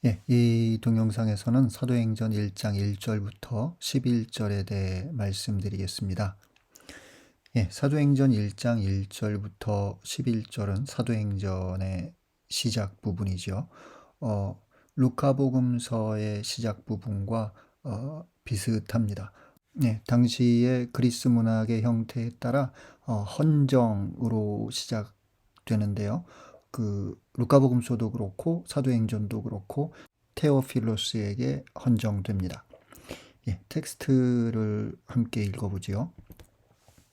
예, 이 동영상에서는 사도행전 1장 1절부터 11절에 대해 말씀드리겠습니다. 예, 사도행전 1장 1절부터 11절은 사도행전의 시작 부분이죠. 루카복음서의 시작 부분과 비슷합니다. 예, 당시의 그리스 문학의 형태에 따라 헌정으로 시작되는데요. 그 루카복음서도 그렇고 사도행전도 그렇고 테오필로스에게 헌정됩니다. 예, 텍스트를 함께 읽어보지요.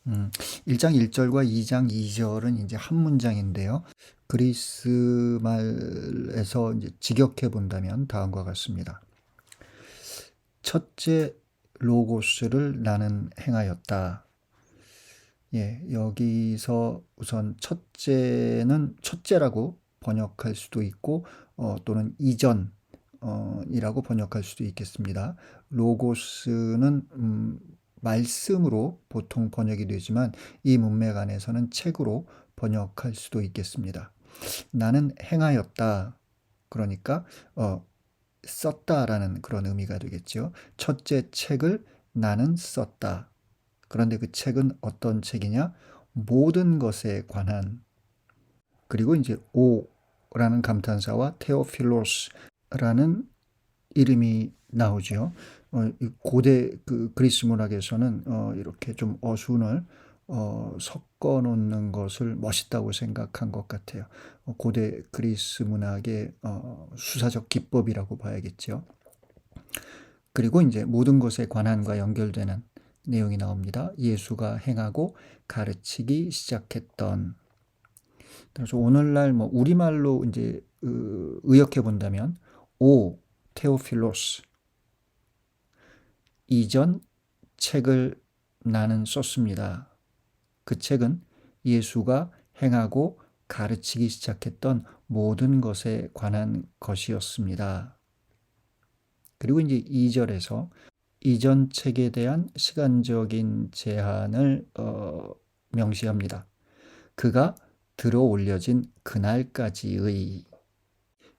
1장 1절과 2장 2절은 이제 한 문장인데요. 그리스 말에서 이제 직역해 본다면 다음과 같습니다. 첫째 로고스를 나는 행하였다. 예, 여기서 우선 첫째는 첫째라고 번역할 수도 있고 또는 이전 이라고 번역할 수도 있겠습니다. 로고스는 말씀으로 보통 번역이 되지만 이 문맥 안에서는 책으로 번역할 수도 있겠습니다. 나는 행하였다. 그러니까 썼다라는 그런 의미가 되겠죠. 첫째 책을 나는 썼다. 그런데 그 책은 어떤 책이냐? 모든 것에 관한. 그리고 이제 오라는 감탄사와 테오필로스라는 이름이 나오죠. 고대 그 그리스 문학에서는 이렇게 좀 어순을 섞어 놓는 것을 멋있다고 생각한 것 같아요. 고대 그리스 문학의 수사적 기법이라고 봐야겠죠. 그리고 이제 모든 것에 관한과 연결되는 내용이 나옵니다. 예수가 행하고 가르치기 시작했던. 그래서 오늘날 뭐 우리말로 이제 의역해 본다면 오 테오필로스 이전 책을 나는 썼습니다. 그 책은 예수가 행하고 가르치기 시작했던 모든 것에 관한 것이었습니다. 그리고 이제 2절에서 이전 책에 대한 시간적인 제한을 명시합니다. 그가 들어 올려진 그날까지의.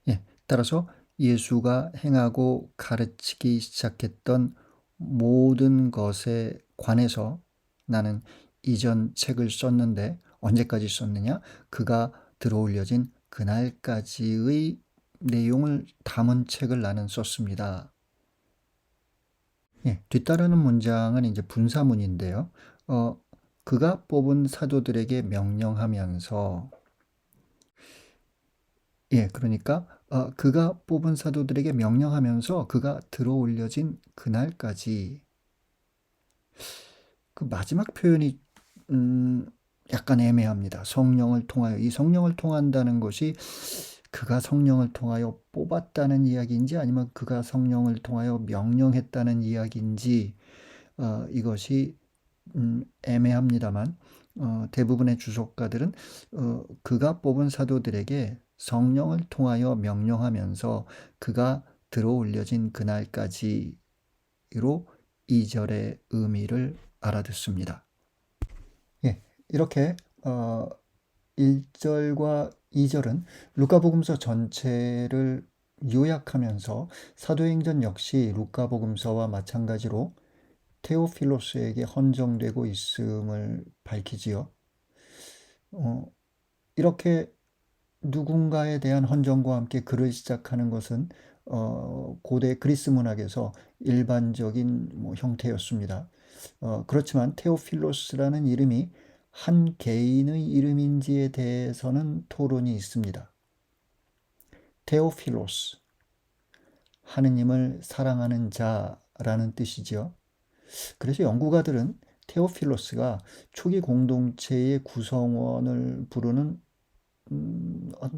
예, 따라서 예수가 행하고 가르치기 시작했던 모든 것에 관해서 나는 이전 책을 썼는데 언제까지 썼느냐? 그가 들어 올려진 그날까지의 내용을 담은 책을 나는 썼습니다. 예, 뒤따르는 문장은 이제 분사문인데요. 그가 뽑은 사도들에게 명령하면서, 예, 그러니까 그가 뽑은 사도들에게 명령하면서 그가 들어 올려진 그날까지. 그 마지막 표현이 약간 애매합니다. 성령을 통하여. 이 성령을 통한다는 것이 그가 성령을 통하여 뽑았다는 이야기인지 아니면 그가 성령을 통하여 명령했다는 이야기인지 이것이 애매합니다만 대부분의 주석가들은 그가 뽑은 사도들에게 성령을 통하여 명령하면서 그가 들어 올려진 그날까지로 2절의 의미를 알아듣습니다. 예, 이렇게 1절과 2절은 루카복음서 전체를 요약하면서 사도행전 역시 루카복음서와 마찬가지로 테오필로스에게 헌정되고 있음을 밝히지요. 이렇게 누군가에 대한 헌정과 함께 글을 시작하는 것은 고대 그리스 문학에서 일반적인 형태였습니다. 그렇지만 테오필로스라는 이름이 한 개인의 이름인지에 대해서는 토론이 있습니다. 테오필로스, 하느님을 사랑하는 자라는 뜻이지요. 그래서 연구가들은 테오필로스가 초기 공동체의 구성원을 부르는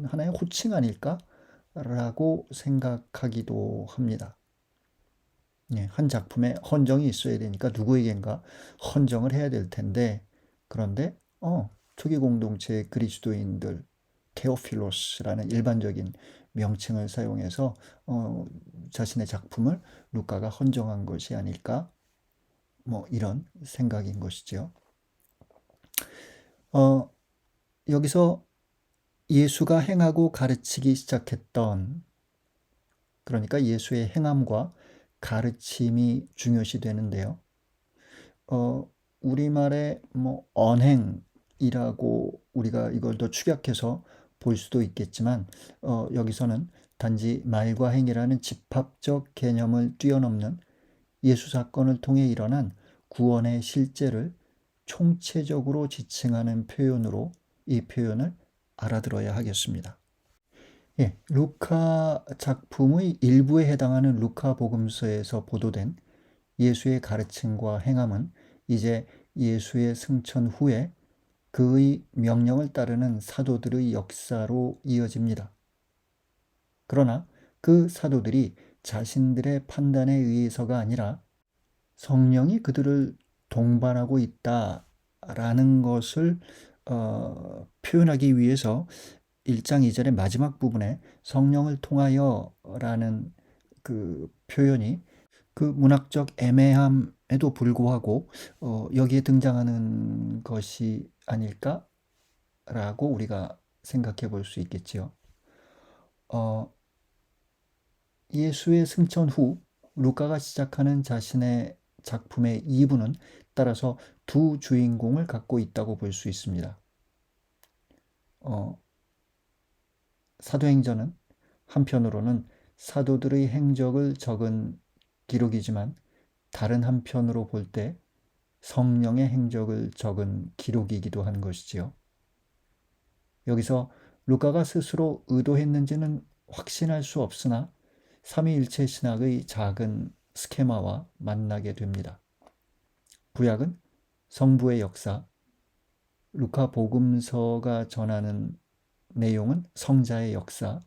하나의 호칭 아닐까라고 생각하기도 합니다. 예, 한 작품에 헌정이 있어야 되니까 누구에겐가 헌정을 해야 될 텐데 그런데 초기 공동체의 그리스도인들 테오필로스라는 일반적인 명칭을 사용해서 자신의 작품을 루카가 헌정한 것이 아닐까 뭐 이런 생각인 것이죠. 여기서 예수가 행하고 가르치기 시작했던 그러니까 예수의 행함과 가르침이 중요시 되는데요. 어 우리말의 뭐 언행이라고 우리가 이걸 더 축약해서 볼 수도 있겠지만 여기서는 단지 말과 행이라는 집합적 개념을 뛰어넘는 예수 사건을 통해 일어난 구원의 실제를 총체적으로 지칭하는 표현으로 이 표현을 알아들어야 하겠습니다. 예, 루카 작품의 일부에 해당하는 루카 복음서에서 보도된 예수의 가르침과 행함은 이제 예수의 승천 후에 그의 명령을 따르는 사도들의 역사로 이어집니다. 그러나 그 사도들이 자신들의 판단에 의해서가 아니라 성령이 그들을 동반하고 있다라는 것을 표현하기 위해서 1장 2절의 마지막 부분에 성령을 통하여라는 그 표현이 그 문학적 애매함에도 불구하고 여기에 등장하는 것이 아닐까라고 우리가 생각해 볼 수 있겠지요. 예수의 승천 후 루카가 시작하는 자신의 작품의 2부는 따라서 두 주인공을 갖고 있다고 볼 수 있습니다. 사도행전은 한편으로는 사도들의 행적을 적은 기록이지만 다른 한편으로 볼 때 성령의 행적을 적은 기록이기도 한 것이지요. 여기서 루카가 스스로 의도했는지는 확신할 수 없으나 삼위일체 신학의 작은 스케마와 만나게 됩니다. 구약은 성부의 역사, 루카 복음서가 전하는 내용은 성자의 역사,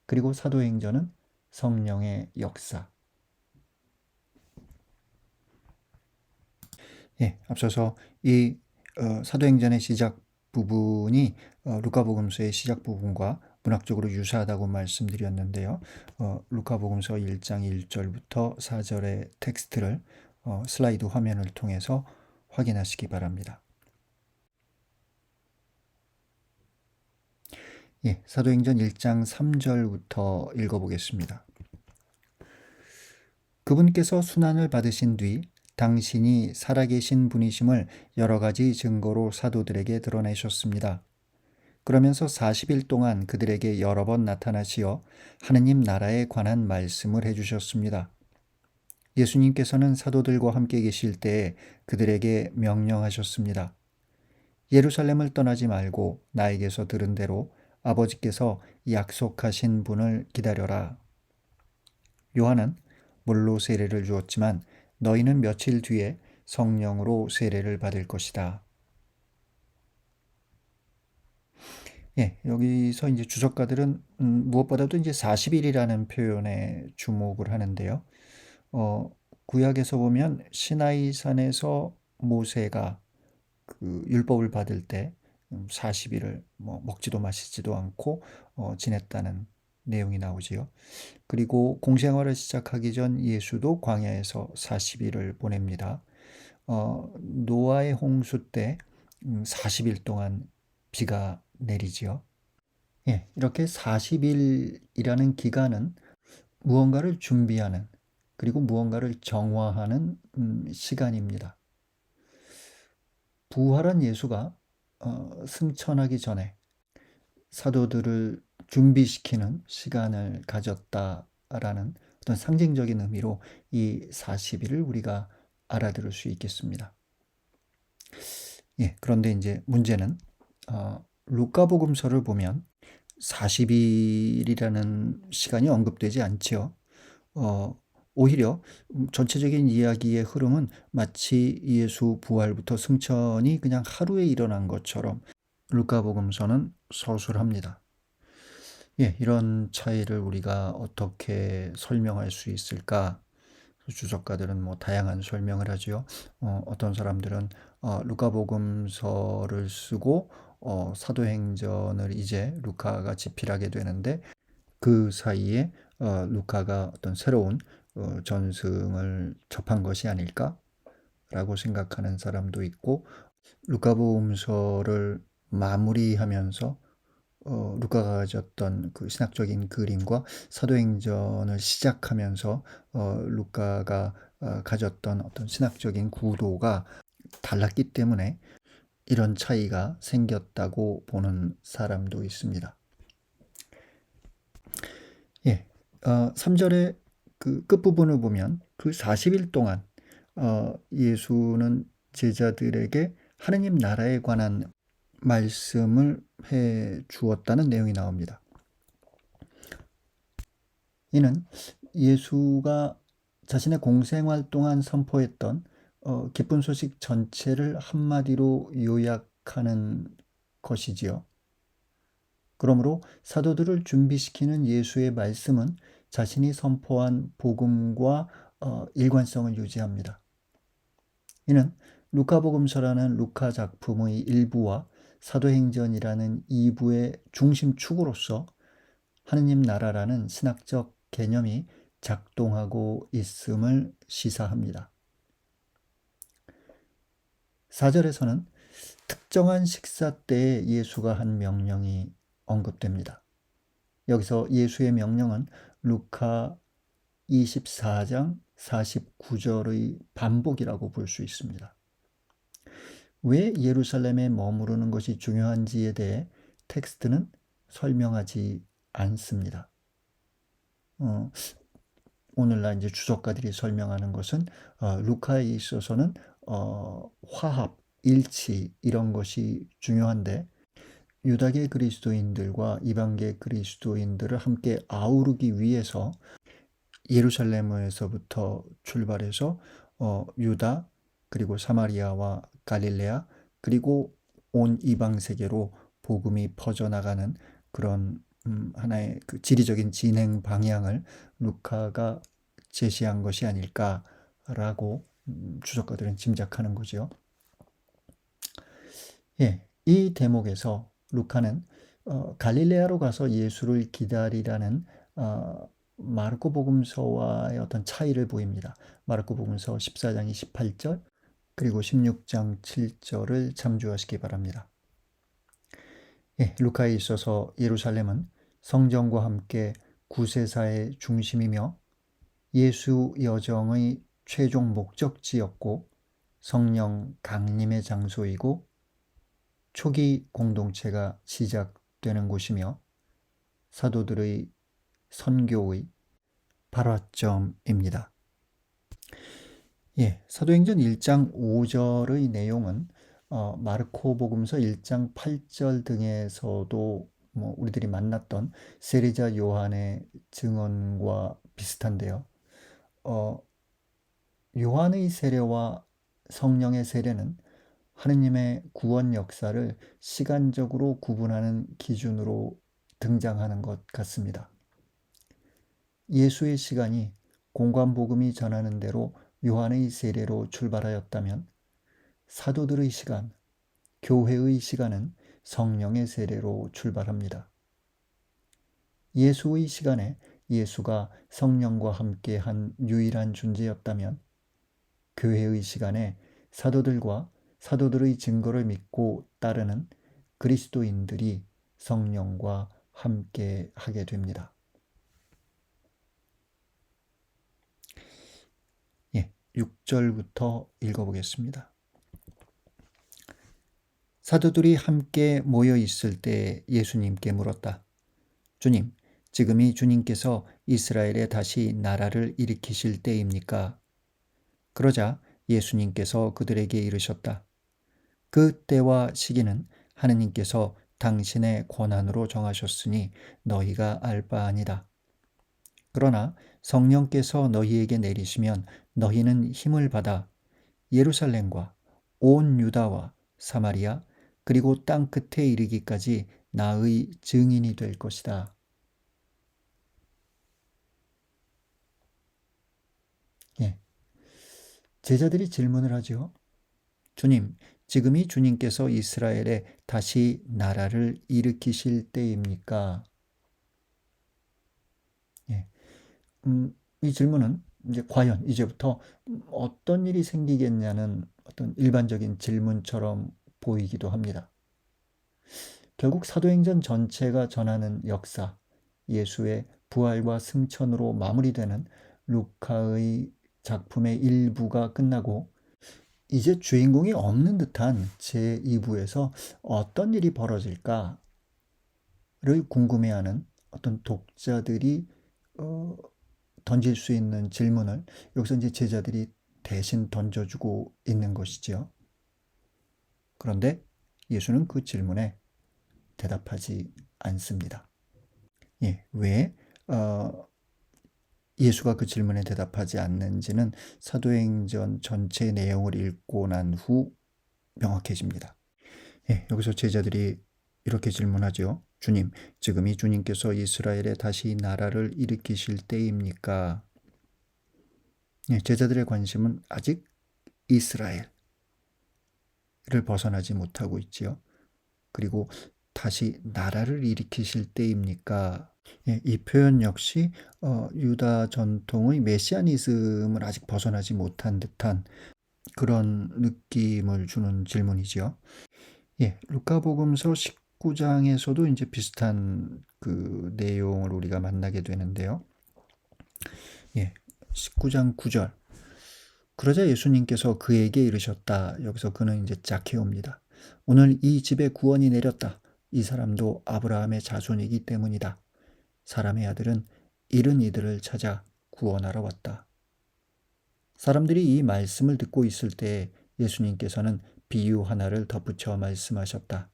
그리고 사도행전은 성령의 역사. 예, 앞서서 이 사도행전의 시작 부분이 루카복음서의 시작 부분과 문학적으로 유사하다고 말씀드렸는데요. 루카복음서 1장 1절부터 4절의 텍스트를 슬라이드 화면을 통해서 확인하시기 바랍니다. 예, 사도행전 1장 3절부터 읽어보겠습니다. 그분께서 순환을 받으신 뒤 당신이 살아계신 분이심을 여러 가지 증거로 사도들에게 드러내셨습니다. 그러면서 40일 동안 그들에게 여러 번 나타나시어 하느님 나라에 관한 말씀을 해주셨습니다. 예수님께서는 사도들과 함께 계실 때에 그들에게 명령하셨습니다. 예루살렘을 떠나지 말고 나에게서 들은 대로 아버지께서 약속하신 분을 기다려라. 요한은 물로 세례를 주었지만 너희는 며칠 뒤에 성령으로 세례를 받을 것이다. 예, 여기서 이제 주석가들은 무엇보다도 이제 40일이라는 표현에 주목을 하는데요. 구약에서 보면 시나이산에서 모세가 그 율법을 받을 때 40일을 뭐 먹지도 마시지도 않고 지냈다는 내용이 나오지요. 그리고 공생활을 시작하기 전 예수도 광야에서 40일을 보냅니다. 노아의 홍수 때 40일 동안 비가 내리지요. 예, 이렇게 40일이라는 기간은 무언가를 준비하는 그리고 무언가를 정화하는 시간입니다. 부활한 예수가 승천하기 전에 사도들을 준비시키는 시간을 가졌다라는 어떤 상징적인 의미로 이 40일을 우리가 알아들을 수 있겠습니다. 예, 그런데 이제 문제는 루카복음서를 보면 40일이라는 시간이 언급되지 않지요. 오히려 전체적인 이야기의 흐름은 마치 예수 부활부터 승천이 그냥 하루에 일어난 것처럼 루카복음서는 서술합니다. 예, 이런 차이를 우리가 어떻게 설명할 수 있을까? 주석가들은 뭐 다양한 설명을 하지요. 어떤 사람들은 루카복음서를 쓰고 사도행전을 이제 루카가 집필하게 되는데 그 사이에 루카가 어떤 새로운 전승을 접한 것이 아닐까라고 생각하는 사람도 있고 루카복음서를 마무리하면서 루카가 가졌던 그 신학적인 그림과 사도행전을 시작하면서 루카가 가졌던 어떤 신학적인 구도가 달랐기 때문에 이런 차이가 생겼다고 보는 사람도 있습니다. 예, 3절의 그 끝부분을 보면 그 40일 동안 예수는 제자들에게 하느님 나라에 관한 말씀을 해 주었다는 내용이 나옵니다. 이는 예수가 자신의 공생활 동안 선포했던 기쁜 소식 전체를 한마디로 요약하는 것이지요. 그러므로 사도들을 준비시키는 예수의 말씀은 자신이 선포한 복음과 일관성을 유지합니다. 이는 루카복음서라는 루카 작품의 일부와 사도행전이라는 2부의 중심축으로서 하느님 나라라는 신학적 개념이 작동하고 있음을 시사합니다. 4절에서는 특정한 식사 때에 예수가 한 명령이 언급됩니다. 여기서 예수의 명령은 루카 24장 49절의 반복이라고 볼 수 있습니다. 왜 예루살렘에 머무르는 것이 중요한지에 대해 텍스트는 설명하지 않습니다. 오늘날 이제 주석가들이 설명하는 것은 루카에 있어서는 화합, 일치 이런 것이 중요한데 유다계 그리스도인들과 이방계 그리스도인들을 함께 아우르기 위해서 예루살렘에서부터 출발해서 유다 그리고 사마리아와 갈릴레아 그리고 온 이방 세계로 복음이 퍼져나가는 그런 하나의 그 지리적인 진행 방향을 루카가 제시한 것이 아닐까라고 주석가들은 짐작하는 거죠. 예, 이 대목에서 루카는 갈릴레아로 가서 예수를 기다리라는 마르코 복음서와의 어떤 차이를 보입니다. 마르코 복음서 14장 28절 그리고 16장 7절을 참조하시기 바랍니다. 예, 루카에 있어서 예루살렘은 성전과 함께 구세사의 중심이며 예수 여정의 최종 목적지였고 성령 강림의 장소이고 초기 공동체가 시작되는 곳이며 사도들의 선교의 발화점입니다. 예, 사도행전 1장 5절의 내용은 마르코 복음서 1장 8절 등에서도 우리들이 만났던 세리자 요한의 증언과 비슷한데요. 요한의 세례와 성령의 세례는 하느님의 구원 역사를 시간적으로 구분하는 기준으로 등장하는 것 같습니다. 예수의 시간이 공관복음이 전하는 대로 요한의 세례로 출발하였다면 사도들의 시간, 교회의 시간은 성령의 세례로 출발합니다. 예수의 시간에 예수가 성령과 함께한 유일한 존재였다면 교회의 시간에 사도들과 사도들의 증거를 믿고 따르는 그리스도인들이 성령과 함께 하게 됩니다. 예, 6절부터 읽어보겠습니다. 사도들이 함께 모여 있을 때 예수님께 물었다. 주님, 지금이 주님께서 이스라엘에 다시 나라를 일으키실 때입니까? 그러자 예수님께서 그들에게 이르셨다. 그 때와 시기는 하느님께서 당신의 권한으로 정하셨으니 너희가 알 바 아니다. 그러나 성령께서 너희에게 내리시면 너희는 힘을 받아 예루살렘과 온 유다와 사마리아 그리고 땅 끝에 이르기까지 나의 증인이 될 것이다. 예. 제자들이 질문을 하죠. 주님, 지금이 주님께서 이스라엘에 다시 나라를 일으키실 때입니까? 예. 이 질문은 이제 과연 이제부터 어떤 일이 생기겠냐는 어떤 일반적인 질문처럼 보이기도 합니다. 결국 사도행전 전체가 전하는 역사, 예수의 부활과 승천으로 마무리되는 루카의 작품의 일부가 끝나고 이제 주인공이 없는 듯한 제2부에서 어떤 일이 벌어질까를 궁금해하는 어떤 독자들이 던질 수 있는 질문을 여기서 이제 제자들이 대신 던져주고 있는 것이지요. 그런데 예수는 그 질문에 대답하지 않습니다. 왜 예수가 그 질문에 대답하지 않는지는 사도행전 전체 내용을 읽고 난 후 명확해집니다. 여기서 제자들이 이렇게 질문하죠. 주님, 지금이 주님께서 이스라엘에 다시 나라를 일으키실 때입니까? 제자들의 관심은 아직 이스라엘을 벗어나지 못하고 있지요. 그리고 다시 나라를 일으키실 때입니까? 이 표현 역시 유다 전통의 메시아니즘을 아직 벗어나지 못한 듯한 그런 느낌을 주는 질문이지요. 루카복음서 19장에서도 이제 비슷한 그 내용을 우리가 만나게 되는데요. 19장 9절. 그러자 예수님께서 그에게 이르셨다. 여기서 그는 이제 자케오입니다. 오늘 이 집에 구원이 내렸다. 이 사람도 아브라함의 자손이기 때문이다. 사람의 아들은 잃은 이들을 찾아 구원하러 왔다. 사람들이 이 말씀을 듣고 있을 때 예수님께서는 비유 하나를 덧붙여 말씀하셨다.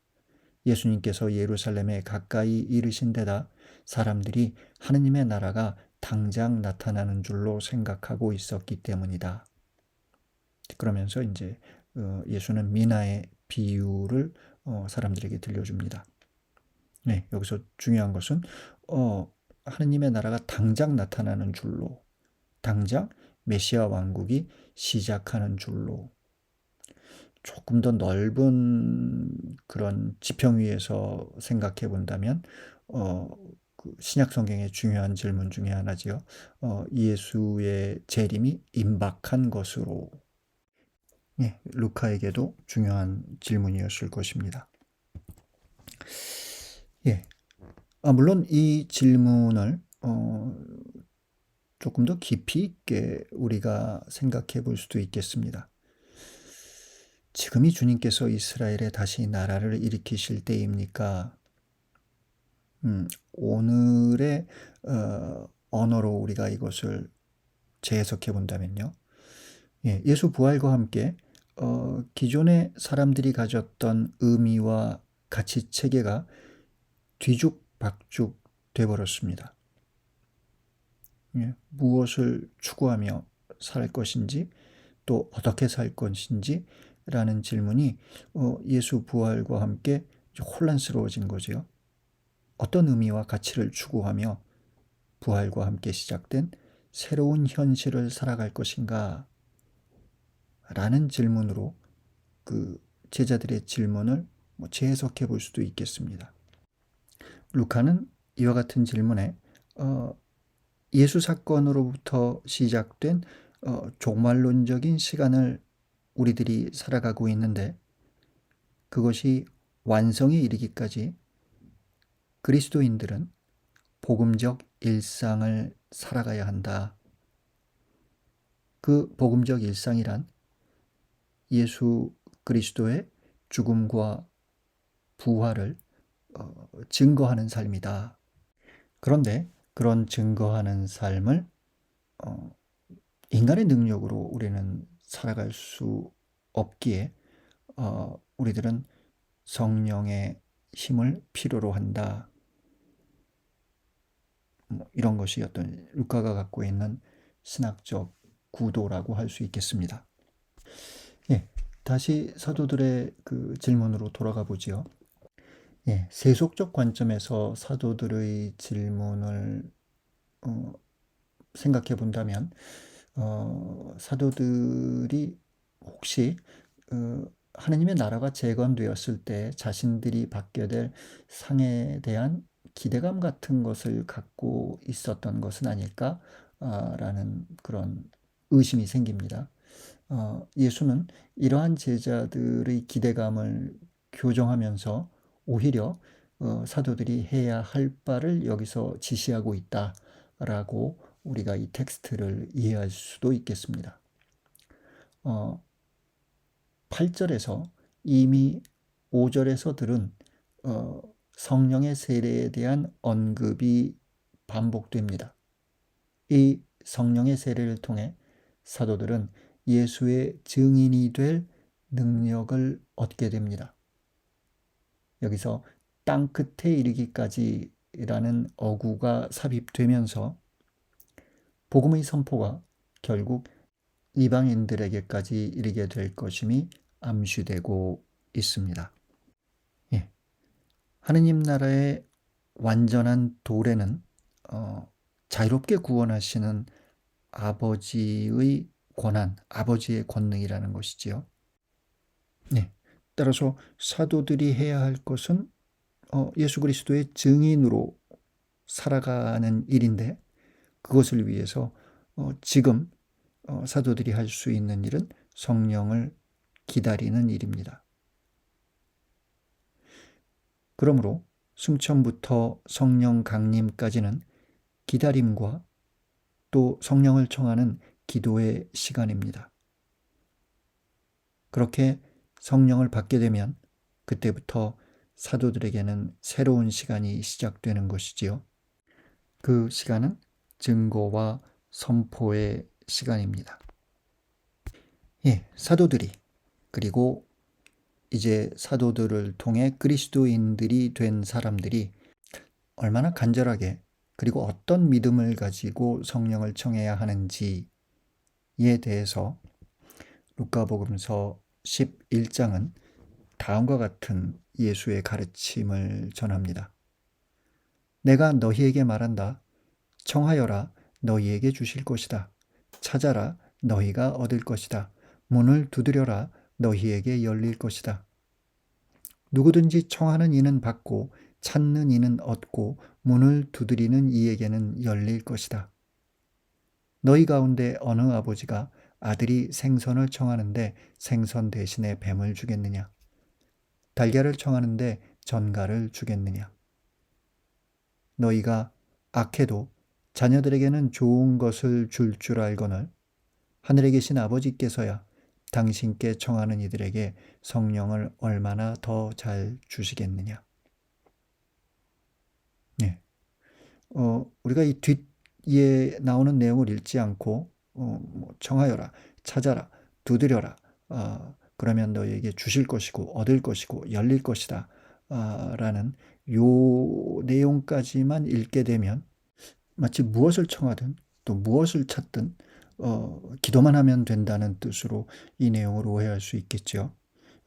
예수님께서 예루살렘에 가까이 이르신 데다 사람들이 하느님의 나라가 당장 나타나는 줄로 생각하고 있었기 때문이다. 그러면서 이제 예수는 미나의 비유를 사람들에게 들려줍니다. 여기서 중요한 것은 하느님의 나라가 당장 나타나는 줄로, 당장 메시아 왕국이 시작하는 줄로, 조금 더 넓은 그런 지평 위에서 생각해 본다면 그 신약 성경의 중요한 질문 중에 하나지요. 예수의 재림이 임박한 것으로. 루카에게도 중요한 질문이었을 것입니다. 물론 이 질문을 조금 더 깊이 있게 우리가 생각해 볼 수도 있겠습니다. 지금이 주님께서 이스라엘에 다시 나라를 일으키실 때입니까? 오늘의 언어로 우리가 이것을 재해석해 본다면요. 예수 부활과 함께 기존의 사람들이 가졌던 의미와 가치 체계가 뒤죽박죽 돼버렸습니다. 무엇을 추구하며 살 것인지 또 어떻게 살 것인지 라는 질문이 예수 부활과 함께 혼란스러워진 거죠. 어떤 의미와 가치를 추구하며 부활과 함께 시작된 새로운 현실을 살아갈 것인가 라는 질문으로 그 제자들의 질문을 재해석해 볼 수도 있겠습니다. 루카는 이와 같은 질문에 예수 사건으로부터 시작된 종말론적인 시간을 우리들이 살아가고 있는데 그것이 완성에 이르기까지 그리스도인들은 복음적 일상을 살아가야 한다. 그 복음적 일상이란 예수 그리스도의 죽음과 부활을 증거하는 삶이다. 그런데 그런 증거하는 삶을 인간의 능력으로 우리는 살아갈 수 없기에 우리들은 성령의 힘을 필요로 한다. 이런 것이 어떤 루카가 갖고 있는 신학적 구도라고 할 수 있겠습니다. 다시 사도들의 그 질문으로 돌아가 보지요. 세속적 관점에서 사도들의 질문을 생각해 본다면 사도들이 혹시 하느님의 나라가 재건되었을 때 자신들이 받게 될 상에 대한 기대감 같은 것을 갖고 있었던 것은 아닐까라는 그런 의심이 생깁니다. 예수는 이러한 제자들의 기대감을 교정하면서 오히려 사도들이 해야 할 바를 여기서 지시하고 있다라고 우리가 이 텍스트를 이해할 수도 있겠습니다. 8절에서 이미 5절에서 들은 성령의 세례에 대한 언급이 반복됩니다. 이 성령의 세례를 통해 사도들은 예수의 증인이 될 능력을 얻게 됩니다. 여기서 땅 끝에 이르기까지라는 어구가 삽입되면서 복음의 선포가 결국 이방인들에게까지 이르게 될 것임이 암시되고 있습니다. 예. 하느님 나라의 완전한 도래는 자유롭게 구원하시는 아버지의 권한, 아버지의 권능이라는 것이지요. 네. 따라서 사도들이 해야 할 것은 예수 그리스도의 증인으로 살아가는 일인데, 그것을 위해서 지금 사도들이 할 수 있는 일은 성령을 기다리는 일입니다. 그러므로 승천부터 성령 강림까지는 기다림과 또 성령을 청하는 기도의 시간입니다. 그렇게 성령을 받게 되면 그때부터 사도들에게는 새로운 시간이 시작되는 것이지요. 그 시간은 증거와 선포의 시간입니다. 예, 사도들이, 그리고 이제 사도들을 통해 그리스도인들이 된 사람들이 얼마나 간절하게, 그리고 어떤 믿음을 가지고 성령을 청해야 하는지에 대해서 루카복음서 11장은 다음과 같은 예수의 가르침을 전합니다. 내가 너희에게 말한다. 청하여라, 너희에게 주실 것이다. 찾아라, 너희가 얻을 것이다. 문을 두드려라, 너희에게 열릴 것이다. 누구든지 청하는 이는 받고 찾는 이는 얻고 문을 두드리는 이에게는 열릴 것이다. 너희 가운데 어느 아버지가 아들이 생선을 청하는데 생선 대신에 뱀을 주겠느냐? 달걀을 청하는데 전갈을 주겠느냐? 너희가 악해도 자녀들에게는 좋은 것을 줄 알거늘 하늘에 계신 아버지께서야 당신께 청하는 이들에게 성령을 얼마나 더 잘 주시겠느냐. 네. 우리가 이 뒤에 나오는 내용을 읽지 않고 청하여라, 찾아라, 두드려라, 그러면 너희에게 주실 것이고 얻을 것이고 열릴 것이다 라는 요 내용까지만 읽게 되면 마치 무엇을 청하든 또 무엇을 찾든 기도만 하면 된다는 뜻으로 이 내용을 오해할 수 있겠죠.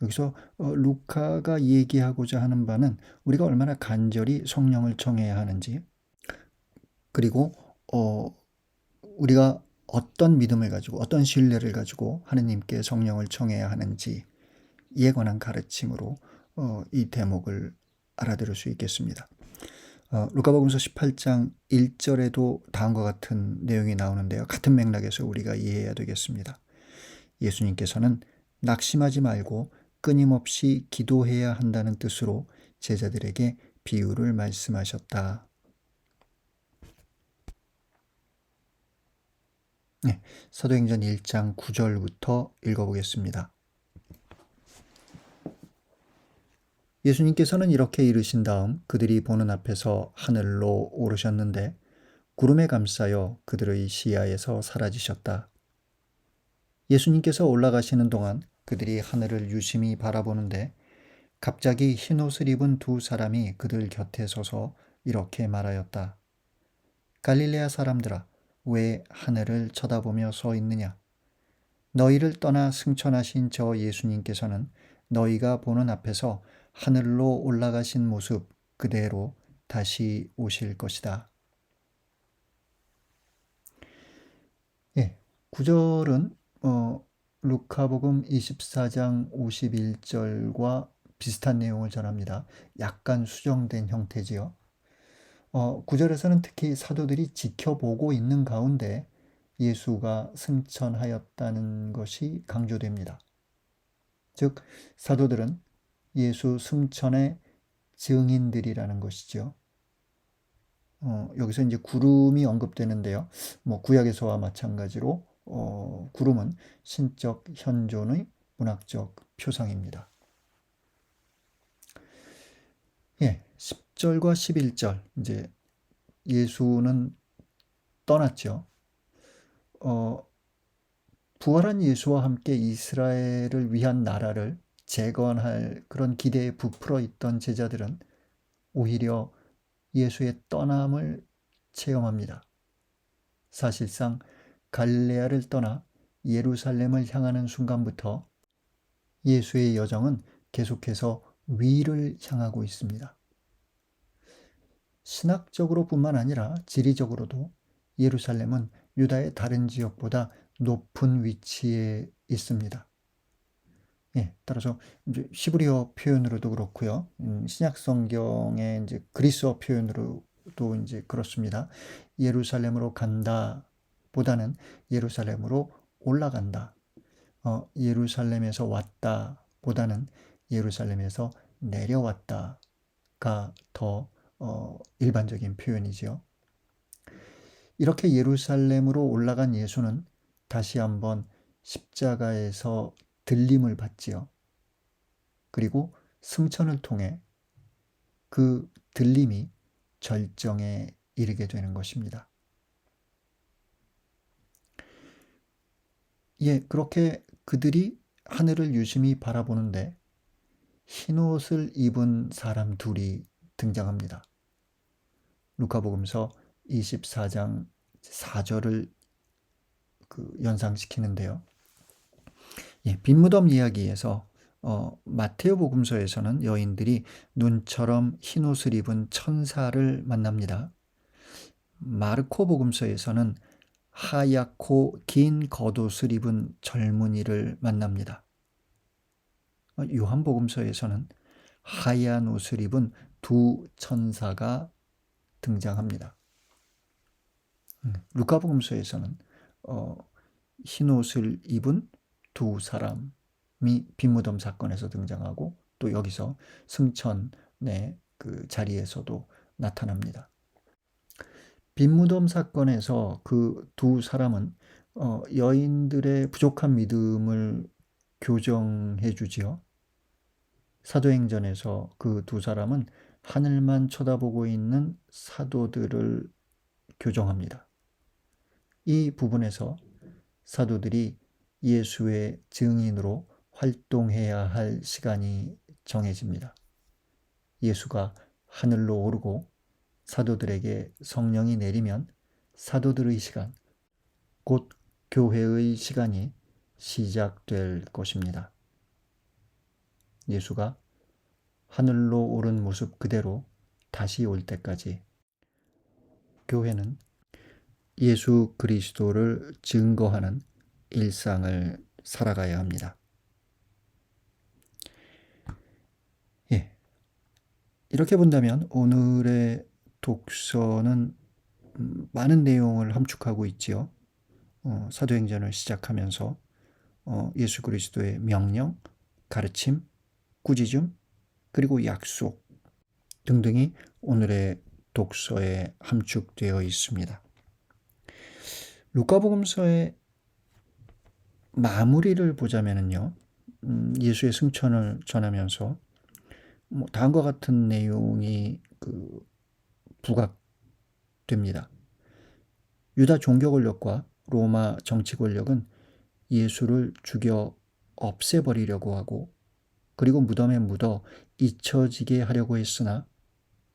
여기서 루카가 얘기하고자 하는 바는 우리가 얼마나 간절히 성령을 청해야 하는지, 그리고 우리가 어떤 믿음을 가지고 어떤 신뢰를 가지고 하느님께 성령을 청해야 하는지에 관한 가르침으로 이 대목을 알아들을 수 있겠습니다. 루카복음서 18장 1절에도 다음과 같은 내용이 나오는데요. 같은 맥락에서 우리가 이해해야 되겠습니다. 예수님께서는 낙심하지 말고 끊임없이 기도해야 한다는 뜻으로 제자들에게 비유를 말씀하셨다. 네, 사도행전 1장 9절부터 읽어보겠습니다. 예수님께서는 이렇게 이르신 다음 그들이 보는 앞에서 하늘로 오르셨는데 구름에 감싸여 그들의 시야에서 사라지셨다. 예수님께서 올라가시는 동안 그들이 하늘을 유심히 바라보는데 갑자기 흰옷을 입은 두 사람이 그들 곁에 서서 이렇게 말하였다. 갈릴레아 사람들아, 왜 하늘을 쳐다보며 서 있느냐? 너희를 떠나 승천하신 저 예수님께서는 너희가 보는 앞에서 하늘로 올라가신 모습 그대로 다시 오실 것이다. 예, 9절은 루카복음 24장 51절과 비슷한 내용을 전합니다. 약간 수정된 형태지요. 9절에서는 특히 사도들이 지켜보고 있는 가운데 예수가 승천하였다는 것이 강조됩니다. 즉, 사도들은 예수 승천의 증인들이라는 것이죠. 여기서 이제 구름이 언급되는데요. 구약에서와 마찬가지로 구름은 신적 현존의 문학적 표상입니다. 예, 10절과 11절 이제 예수는 떠났죠. 부활한 예수와 함께 이스라엘을 위한 나라를 재건할 그런 기대에 부풀어 있던 제자들은 오히려 예수의 떠남을 체험합니다. 사실상 갈릴레아를 떠나 예루살렘을 향하는 순간부터 예수의 여정은 계속해서 위를 향하고 있습니다. 신학적으로뿐만 아니라 지리적으로도 예루살렘은 유다의 다른 지역보다 높은 위치에 있습니다. 예, 따라서 이제 히브리어 표현으로도 그렇고요. 신약 성경의 이제 그리스어 표현으로도 이제 그렇습니다. 예루살렘으로 간다 보다는 예루살렘으로 올라간다. 예루살렘에서 왔다 보다는 예루살렘에서 내려왔다가 더 일반적인 표현이지요. 이렇게 예루살렘으로 올라간 예수는 다시 한번 십자가에서 들림을 받지요. 그리고 승천을 통해 그 들림이 절정에 이르게 되는 것입니다. 예, 그렇게 그들이 하늘을 유심히 바라보는데 흰옷을 입은 사람 둘이 등장합니다. 루카복음서 24장 4절을 연상시키는데요. 예, 빈무덤 이야기에서 마테오 복음서에서는 여인들이 눈처럼 흰옷을 입은 천사를 만납니다. 마르코 복음서에서는 하얗고 긴 겉옷을 입은 젊은이를 만납니다. 요한 복음서에서는 하얀 옷을 입은 두 천사가 등장합니다. 루카 복음서에서는 흰 옷을 입은 두 사람이 빈무덤 사건에서 등장하고 또 여기서 승천의 그 자리에서도 나타납니다. 빈무덤 사건에서 그 두 사람은 여인들의 부족한 믿음을 교정해 주지요. 사도행전에서 그 두 사람은 하늘만 쳐다보고 있는 사도들을 교정합니다. 이 부분에서 사도들이 예수의 증인으로 활동해야 할 시간이 정해집니다. 예수가 하늘로 오르고 사도들에게 성령이 내리면 사도들의 시간, 곧 교회의 시간이 시작될 것입니다. 예수가 하늘로 오른 모습 그대로 다시 올 때까지 교회는 예수 그리스도를 증거하는 일상을 살아가야 합니다. 예. 이렇게 본다면 오늘의 독서는 많은 내용을 함축하고 있지요. 사도행전을 시작하면서 예수 그리스도의 명령, 가르침, 꾸짖음, 그리고 약속 등등이 오늘의 독서에 함축되어 있습니다. 루카복음서의 마무리를 보자면요, 예수의 승천을 전하면서 다음과 같은 내용이 부각됩니다. 유다 종교 권력과 로마 정치 권력은 예수를 죽여 없애버리려고 하고 그리고 무덤에 묻어 잊혀지게 하려고 했으나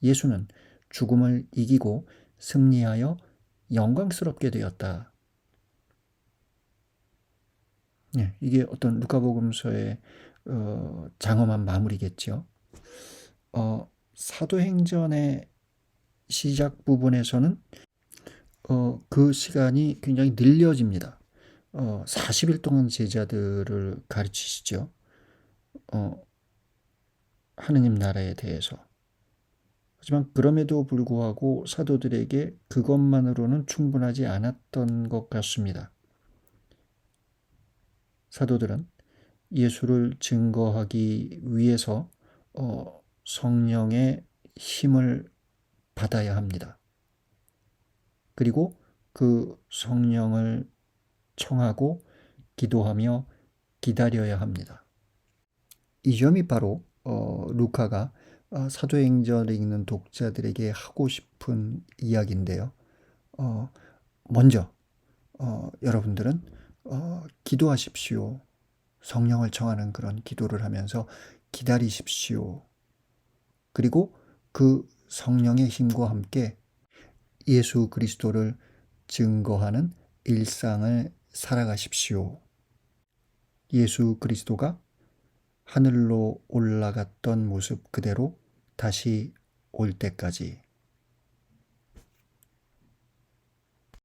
예수는 죽음을 이기고 승리하여 영광스럽게 되었다. 예, 이게 어떤 루카복음서의 장엄한 마무리겠죠. 사도행전의 시작 부분에서는 그 시간이 굉장히 늘려집니다. 40일 동안 제자들을 가르치시죠. 하느님 나라에 대해서. 하지만 그럼에도 불구하고 사도들에게 그것만으로는 충분하지 않았던 것 같습니다. 사도들은 예수를 증거하기 위해서 성령의 힘을 받아야 합니다. 그리고 그 성령을 청하고 기도하며 기다려야 합니다. 이 점이 바로 루카가 사도행전을 읽는 독자들에게 하고 싶은 이야기인데요. 먼저 여러분들은 기도하십시오. 성령을 청하는 그런 기도를 하면서 기다리십시오. 그리고 그 성령의 힘과 함께 예수 그리스도를 증거하는 일상을 살아가십시오. 예수 그리스도가 하늘로 올라갔던 모습 그대로 다시 올 때까지